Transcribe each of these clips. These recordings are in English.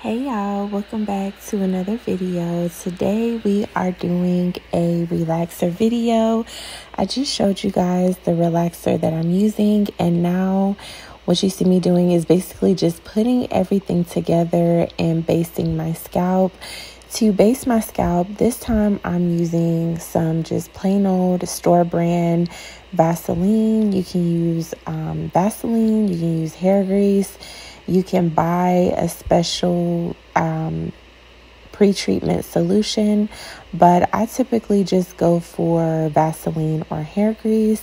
Hey y'all, welcome back to another video. Today we are doing a relaxer video. I just showed you guys the relaxer that I'm using, and now what you see me doing is basically just putting everything together and basting my scalp. To base my scalp, this time I'm using some just plain old store brand Vaseline. You can use Vaseline, you can use hair grease. You can buy a special pre-treatment solution, but I typically just go for Vaseline or hair grease.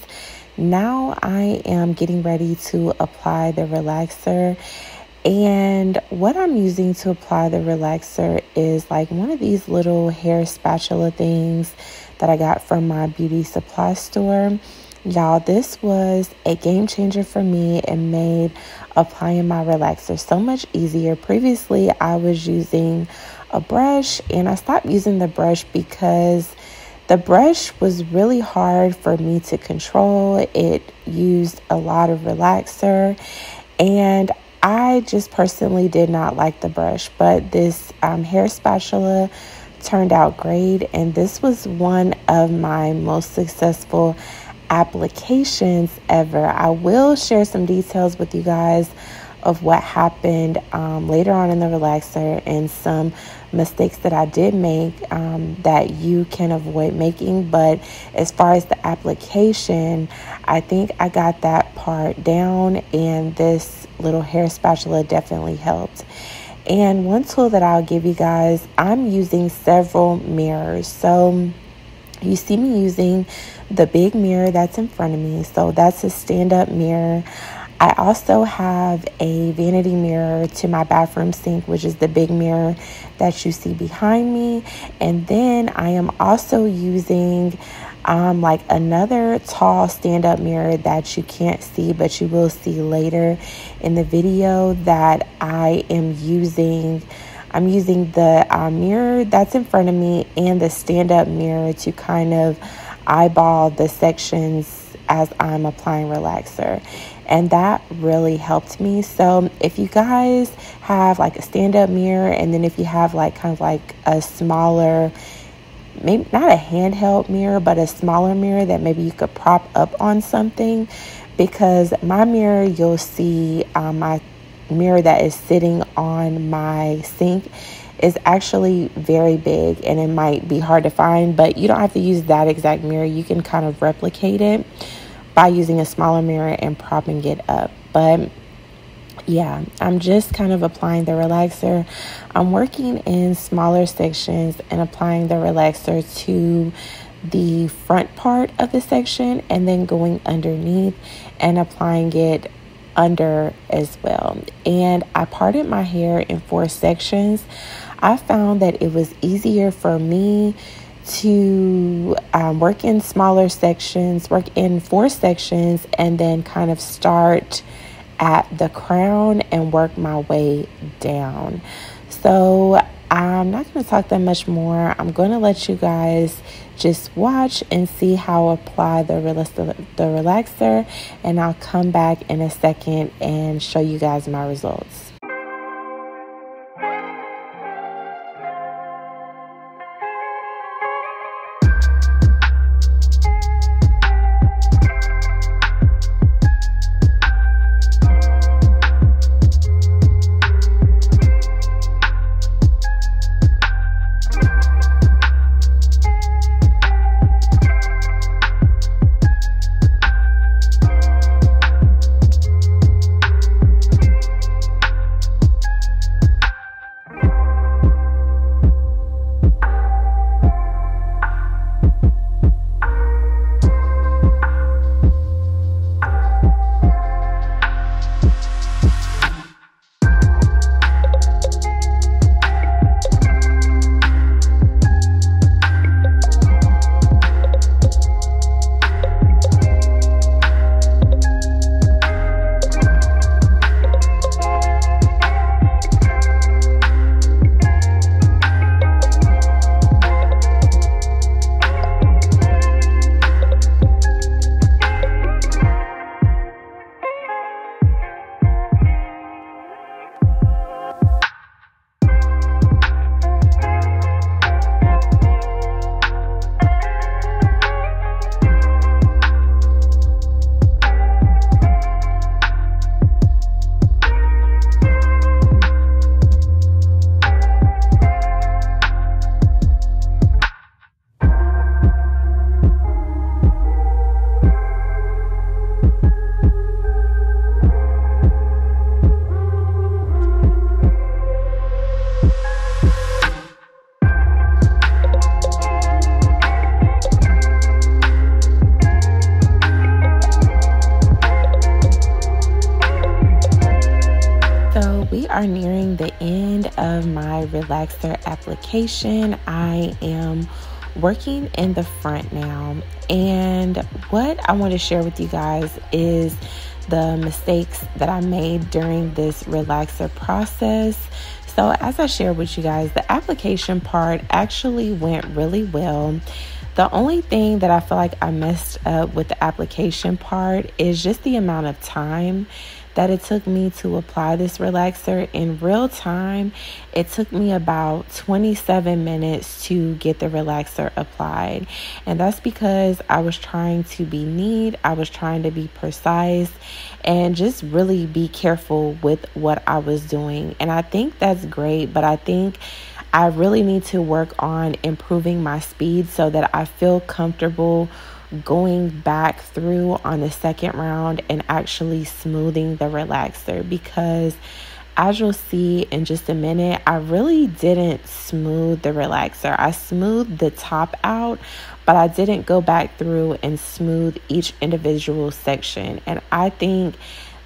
Now I am getting ready to apply the relaxer, and what I'm using to apply the relaxer is like one of these little hair spatula things that I got from my beauty supply store. Y'all, this was a game changer for me and made applying my relaxer so much easier. Previously, I was using a brush, and I stopped using the brush because the brush was really hard for me to control. It used a lot of relaxer, and I just personally did not like the brush, but this hair spatula turned out great, and this was one of my most successful applications ever. I will share some details with you guys of what happened later on in the relaxer and some mistakes that I did make that you can avoid making. But as far as the application, I think I got that part down, and this little hair spatula definitely helped. And one tool that I'll give you guys, I'm using several mirrors. So you see me using the big mirror that's in front of me. So that's a stand-up mirror. I also have a vanity mirror to my bathroom sink, which is the big mirror that you see behind me. And then I am also using like another tall stand-up mirror that you can't see, but you will see later in the video that I am using. I'm using the mirror that's in front of me and the stand-up mirror to kind of eyeball the sections as I'm applying relaxer. And that really helped me. So if you guys have like a stand-up mirror, and then if you have like kind of like a smaller, maybe not a handheld mirror, but a smaller mirror that maybe you could prop up on something, because my mirror, you'll see my mirror that is sitting on my sink is actually very big, and it might be hard to find, but you don't have to use that exact mirror. You can kind of replicate it by using a smaller mirror and propping it up. But yeah, I'm just kind of applying the relaxer. I'm working in smaller sections and applying the relaxer to the front part of the section, and then going underneath and applying it under as well. And I parted my hair in 4 sections. I found that it was easier for me to work in smaller sections, work in 4 sections, and then kind of start at the crown and work my way down. So I'm not going to talk that much more. I'm going to let you guys just watch and see how I apply the relaxer, and I'll come back in a second and show you guys my results. of my relaxer application. I am working in the front now, and what I want to share with you guys is the mistakes that I made during this relaxer process. So as I shared with you guys, the application part actually went really well. The only thing that I feel like I messed up with the application part is just the amount of time that it took me to apply this relaxer. In real time, it took me about 27 minutes to get the relaxer applied. And that's because I was trying to be neat, I was trying to be precise, and just really be careful with what I was doing. And I think that's great, but I think I really need to work on improving my speed so that I feel comfortable going back through on the second round and actually smoothing the relaxer, because as you'll see in just a minute, I really didn't smooth the relaxer. I smoothed the top out, but I didn't go back through and smooth each individual section. And I think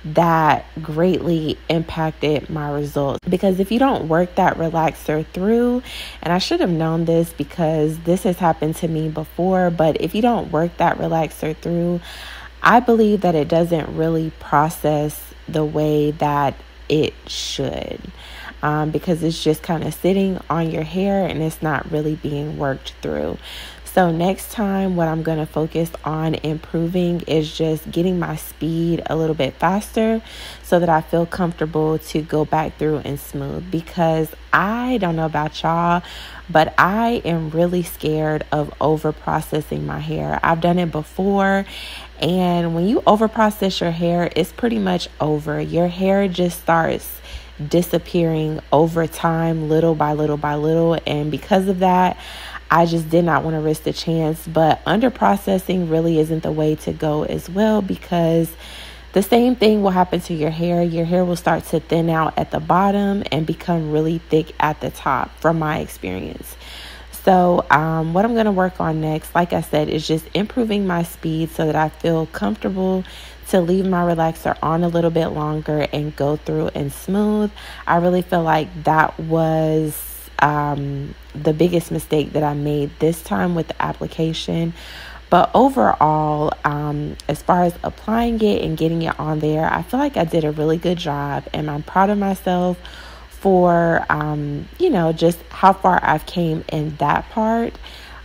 that greatly impacted my results, because if you don't work that relaxer through, and I should have known this because this has happened to me before, but if you don't work that relaxer through, I believe that it doesn't really process the way that it should, because it's just kind of sitting on your hair and it's not really being worked through. So next time, what I'm going to focus on improving is just getting my speed a little bit faster so that I feel comfortable to go back through and smooth, because I don't know about y'all, but I am really scared of over processing my hair. I've done it before, and when you over process your hair, it's pretty much over. Your hair just starts disappearing over time, little by little by little, and because of that, I just did not want to risk the chance. But under processing really isn't the way to go as well, because the same thing will happen to your hair. Your hair will start to thin out at the bottom and become really thick at the top, from my experience. So what I'm going to work on next, like I said, is just improving my speed so that I feel comfortable to leave my relaxer on a little bit longer and go through and smooth. I really feel like that was the biggest mistake that I made this time with the application. But overall, as far as applying it and getting it on there, I feel like I did a really good job, and I'm proud of myself for just how far I've came in that part.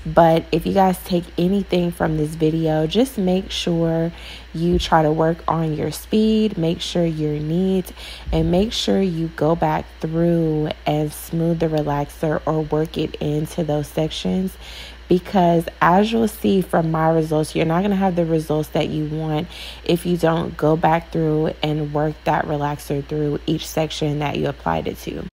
But if you guys take anything from this video, just make sure you try to work on your speed, make sure you're neat, and make sure you go back through and smooth the relaxer or work it into those sections. Because as you'll see from my results, you're not going to have the results that you want if you don't go back through and work that relaxer through each section that you applied it to.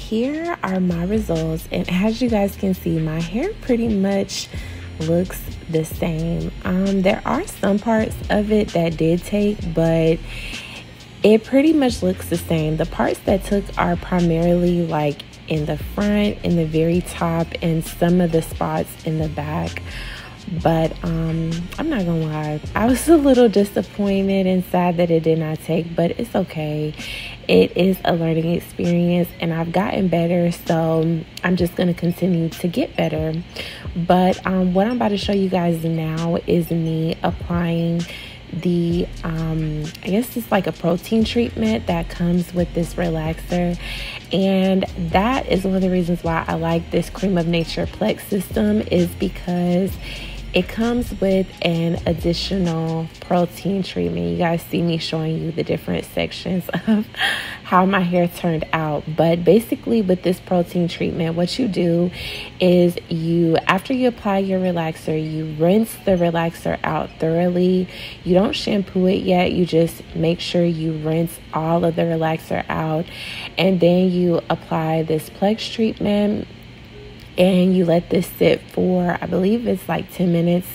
here are my results, and as you guys can see, my hair pretty much looks the same. There are some parts of it that did take, but it pretty much looks the same. The parts that took are primarily like in the front, in the very top, and some of the spots in the back. But I'm not gonna lie, I was a little disappointed and sad that it did not take, but it's okay. It is a learning experience, and I've gotten better, so I'm just gonna continue to get better. But what I'm about to show you guys now is me applying the I guess it's like a protein treatment that comes with this relaxer, and that is one of the reasons why I like this Cream of Nature Plex system, is because it comes with an additional protein treatment. You guys see me showing you the different sections of how my hair turned out. But basically with this protein treatment, what you do is after you apply your relaxer, you rinse the relaxer out thoroughly. You don't shampoo it yet. You just make sure you rinse all of the relaxer out. And then you apply this Plex treatment, and you let this sit for, I believe it's like 10 minutes.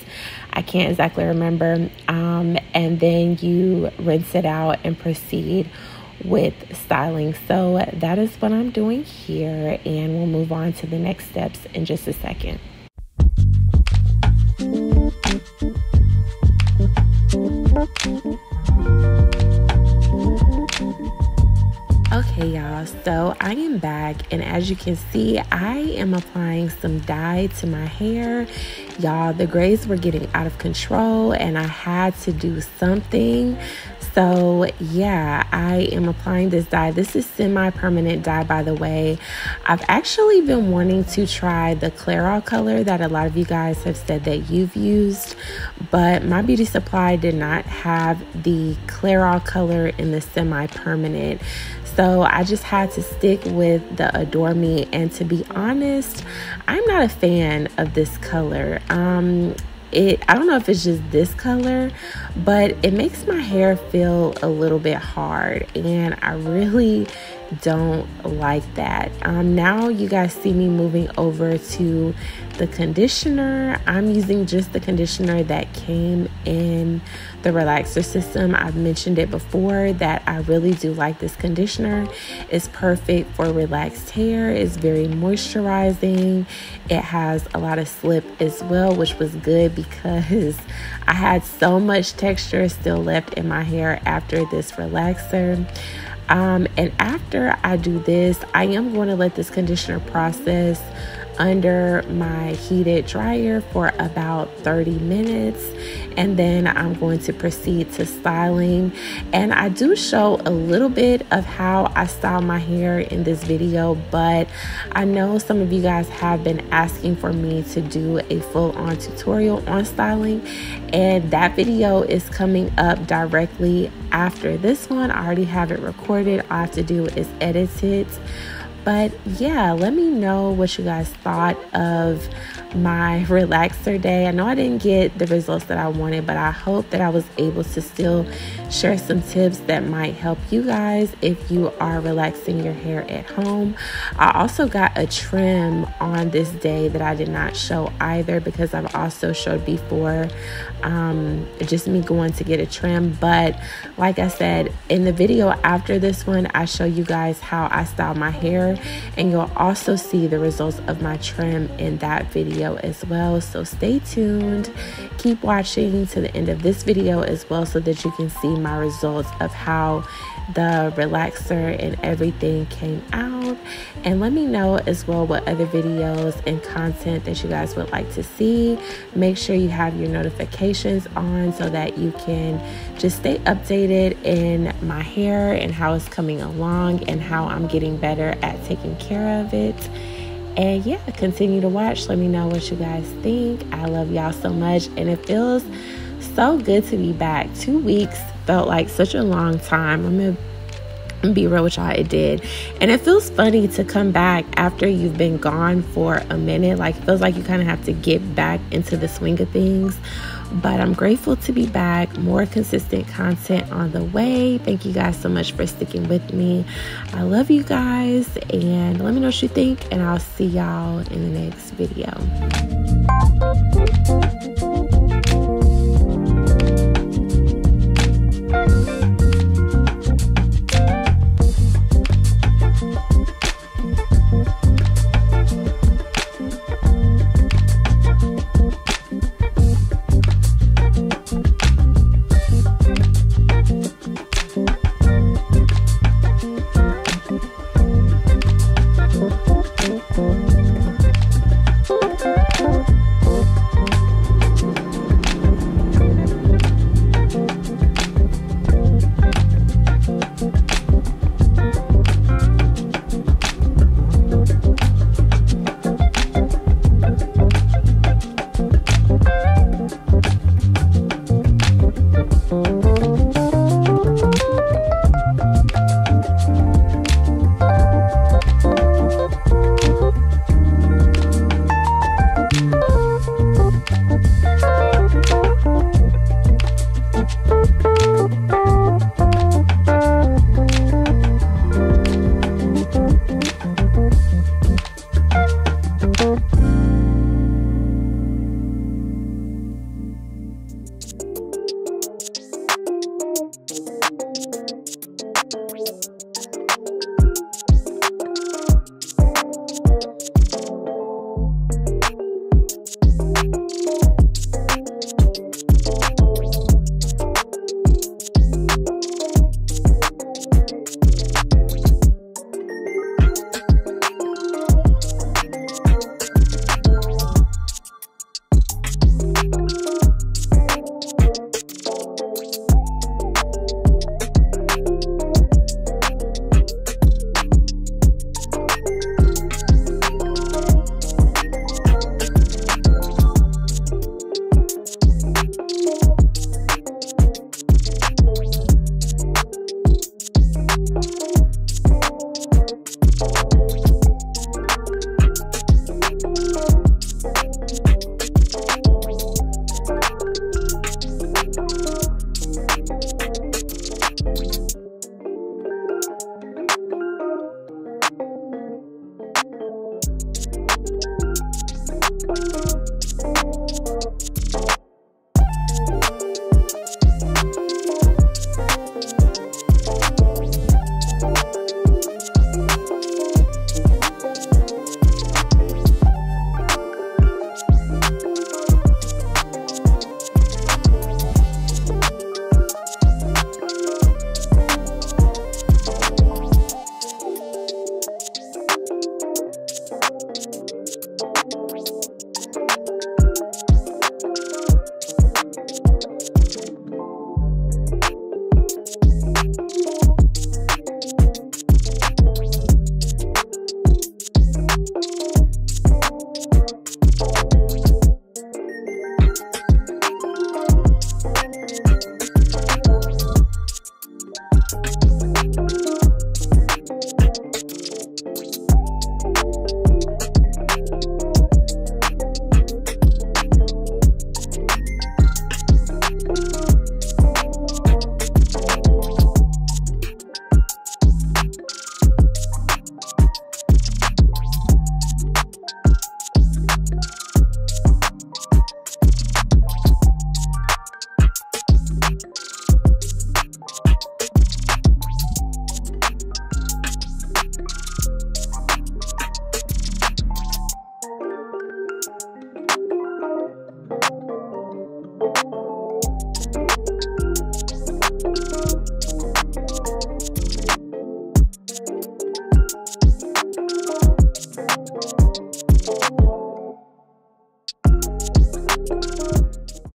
I can't exactly remember. And then you rinse it out and proceed with styling. So that is what I'm doing here, and we'll move on to the next steps in just a second. Okay, y'all, so I am back, and as you can see, I am applying some dye to my hair. Y'all, the grays were getting out of control, and I had to do something. So yeah, I am applying this dye. This is semi-permanent dye, by the way. I've actually been wanting to try the Clairol color that a lot of you guys have said that you've used, but my beauty supply did not have the Clairol color in the semi-permanent. So I just had to stick with the Adore Me, and to be honest, I'm not a fan of this color. I don't know if it's just this color, but it makes my hair feel a little bit hard, and I really don't like that. Now you guys see me moving over to the conditioner. I'm using just the conditioner that came in the relaxer system. I've mentioned it before that I really do like this conditioner. It's perfect for relaxed hair. It's very moisturizing. It has a lot of slip as well, which was good because I had so much texture still left in my hair after this relaxer. And after I do this, I am going to let this conditioner process under my heated dryer for about 30 minutes, and then I'm going to proceed to styling. And I do show a little bit of how I style my hair in this video, but I know some of you guys have been asking for me to do a full-on tutorial on styling, and that video is coming up directly after this one. I already have it recorded. All I have to do is edit it. But yeah, let me know what you guys thought of my relaxer day. I know I didn't get the results that I wanted, but I hope that I was able to still share some tips that might help you guys if you are relaxing your hair at home. I also got a trim on this day that I did not show either, because I've also showed before just me going to get a trim. But like I said, in the video after this one, I show you guys how I style my hair, and you'll also see the results of my trim in that video as well. So stay tuned, keep watching to the end of this video as well, so that you can see my results of how the relaxer and everything came out. And let me know as well what other videos and content that you guys would like to see. Make sure you have your notifications on so that you can just stay updated in my hair and how it's coming along and how I'm getting better at taking care of it. And yeah, continue to watch. Let me know what you guys think. I love y'all so much, and it feels so good to be back. 2 weeks felt like such a long time. I'm gonna be real with y'all, it did. And it feels funny to come back after you've been gone for a minute. Like, it feels like you kind of have to get back into the swing of things. But I'm grateful to be back. More consistent content on the way. Thank you guys so much for sticking with me. I love you guys, and let me know what you think, and I'll see y'all in the next video.